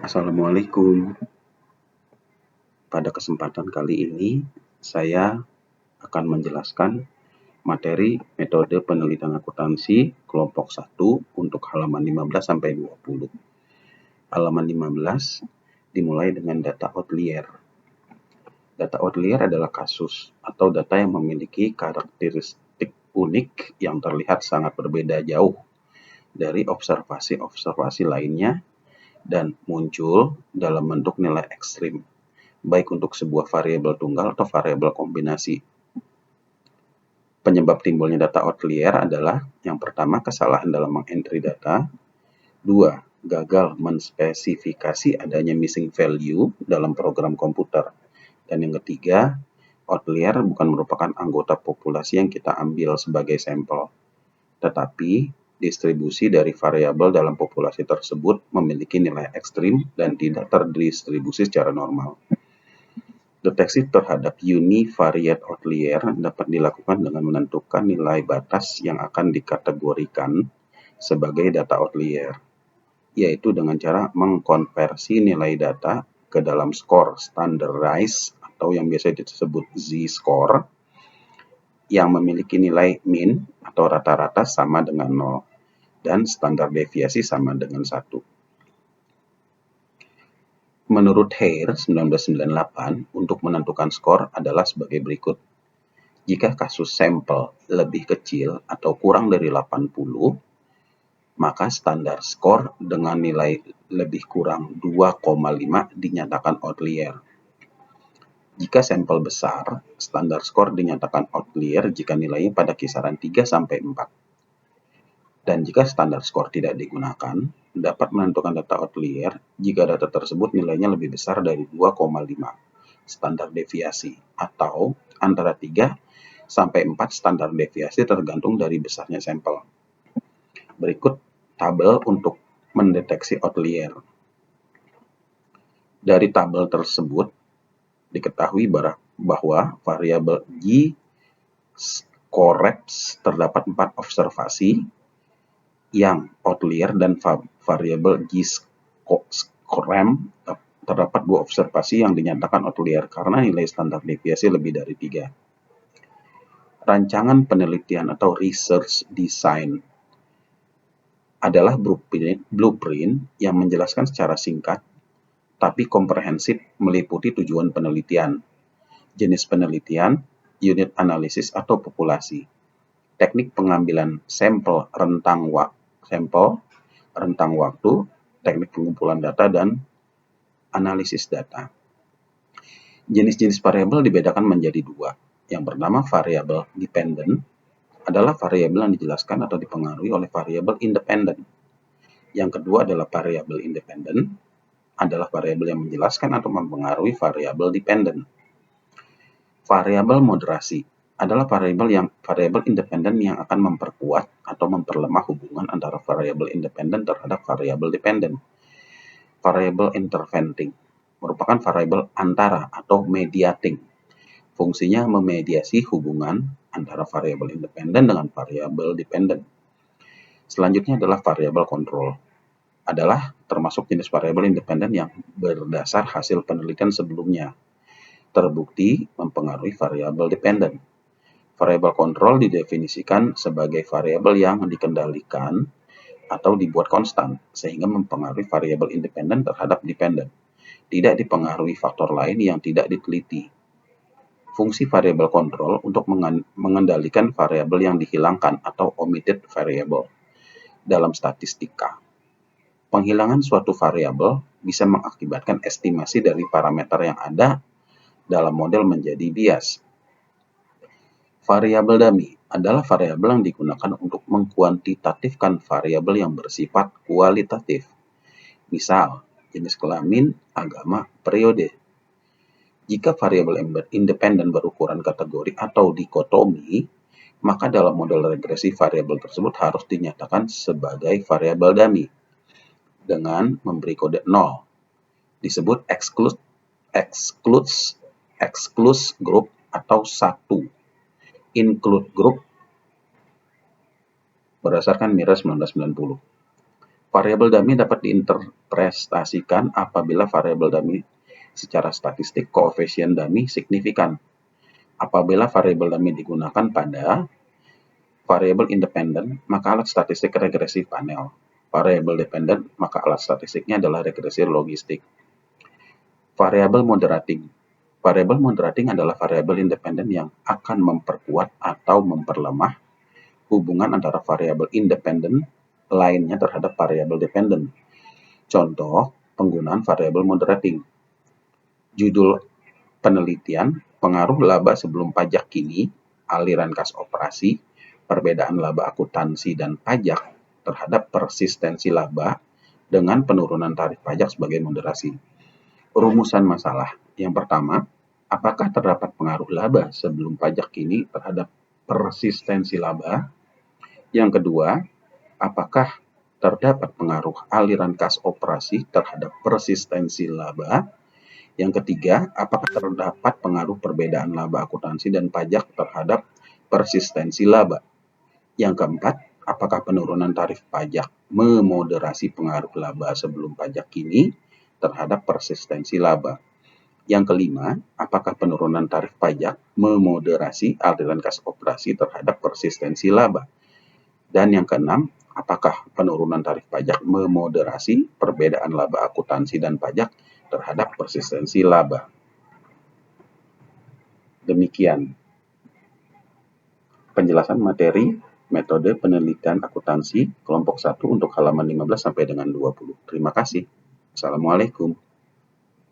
Assalamualaikum. Pada kesempatan kali ini, saya akan menjelaskan materi metode penelitian akuntansi kelompok 1 untuk halaman 15-20. Halaman 15 dimulai dengan data outlier. Data outlier adalah kasus atau data yang memiliki karakteristik unik yang terlihat sangat berbeda jauh dari observasi-observasi lainnya dan muncul dalam bentuk nilai ekstrim, baik untuk sebuah variabel tunggal atau variabel kombinasi. Penyebab timbulnya data outlier adalah yang pertama, kesalahan dalam mengentry data. 2. Gagal menspesifikasi adanya missing value dalam program komputer. Dan yang ketiga, outlier bukan merupakan anggota populasi yang kita ambil sebagai sampel, tetapi distribusi dari variabel dalam populasi tersebut memiliki nilai ekstrim dan tidak terdistribusi secara normal. Deteksi terhadap univariate outlier dapat dilakukan dengan menentukan nilai batas yang akan dikategorikan sebagai data outlier, yaitu dengan cara mengkonversi nilai data ke dalam skor standardized atau yang biasa disebut z-score yang memiliki nilai min atau rata-rata sama dengan 0 dan standar deviasi sama dengan 1. Menurut Hare 1998, untuk menentukan skor adalah sebagai berikut. Jika kasus sampel lebih kecil atau kurang dari 80, maka standar skor dengan nilai lebih kurang 2,5 dinyatakan outlier. Jika sampel besar, standar skor dinyatakan outlier jika nilainya pada kisaran 3-4. Dan jika standar skor tidak digunakan, dapat menentukan data outlier jika data tersebut nilainya lebih besar dari 2,5 standar deviasi atau antara 3-4 standar deviasi tergantung dari besarnya sampel. Berikut tabel untuk mendeteksi outlier. Dari tabel tersebut diketahui bahwa variabel g-scoreps terdapat 4 observasi yang outlier dan variabel g-scorem terdapat 2 observasi yang dinyatakan outlier karena nilai standar deviasi lebih dari 3. Rancangan penelitian atau research design adalah blueprint yang menjelaskan secara singkat tapi komprehensif meliputi tujuan penelitian, jenis penelitian, unit analisis atau populasi, teknik pengambilan sampel rentang waktu, teknik pengumpulan data, dan analisis data. Jenis-jenis variabel dibedakan menjadi 2. Yang pertama, variabel dependent adalah variabel yang dijelaskan atau dipengaruhi oleh variabel independent. Yang kedua adalah variabel independent adalah variabel yang menjelaskan atau mempengaruhi variabel dependent. Variabel moderasi adalah variabel independen yang akan memperkuat atau memperlemah hubungan antara variabel independen terhadap variabel dependen. Variabel interventing merupakan variabel antara atau mediating. Fungsinya memediasi hubungan antara variabel independen dengan variabel dependen. Selanjutnya adalah variabel control. Adalah termasuk jenis variabel independen yang berdasar hasil penelitian sebelumnya terbukti mempengaruhi variabel dependen. Variabel kontrol didefinisikan sebagai variabel yang dikendalikan atau dibuat konstan sehingga mempengaruhi variabel independen terhadap dependen, tidak dipengaruhi faktor lain yang tidak diteliti. Fungsi variabel kontrol untuk mengendalikan variabel yang dihilangkan atau omitted variable dalam statistika. Penghilangan suatu variabel bisa mengakibatkan estimasi dari parameter yang ada dalam model menjadi bias. Variabel dummy adalah variabel yang digunakan untuk mengkuantitatifkan variabel yang bersifat kualitatif. Misal, jenis kelamin, agama, periode. Jika variabel independen berukuran kategori atau dikotomi, maka dalam model regresi variabel tersebut harus dinyatakan sebagai variabel dummy dengan memberi kode 0. Disebut excludes group atau 1. Include group berdasarkan Mira 1990. Variabel dummy dapat diinterpretasikan apabila variabel dummy secara statistik koefisien dummy signifikan. Apabila variabel dummy digunakan pada variabel independen, maka alat statistik regresi panel. Variabel dependen, maka alat statistiknya adalah regresi logistik. Variabel moderating. Variabel moderating adalah variabel independen yang akan memperkuat atau memperlemah hubungan antara variabel independen lainnya terhadap variabel dependen. Contoh penggunaan variabel moderating. Judul penelitian, pengaruh laba sebelum pajak kini, aliran kas operasi, perbedaan laba akuntansi dan pajak terhadap persistensi laba dengan penurunan tarif pajak sebagai moderasi. Rumusan masalah. Yang pertama, apakah terdapat pengaruh laba sebelum pajak kini terhadap persistensi laba? Yang kedua, apakah terdapat pengaruh aliran kas operasi terhadap persistensi laba? Yang ketiga, apakah terdapat pengaruh perbedaan laba akuntansi dan pajak terhadap persistensi laba? Yang keempat, apakah penurunan tarif pajak memoderasi pengaruh laba sebelum pajak kini terhadap persistensi laba? Yang kelima, apakah penurunan tarif pajak memoderasi aliran kas operasi terhadap persistensi laba? Dan yang keenam, apakah penurunan tarif pajak memoderasi perbedaan laba akuntansi dan pajak terhadap persistensi laba? Demikian penjelasan materi metode penelitian akuntansi kelompok 1 untuk halaman 15 sampai dengan 20. Terima kasih. Assalamualaikum.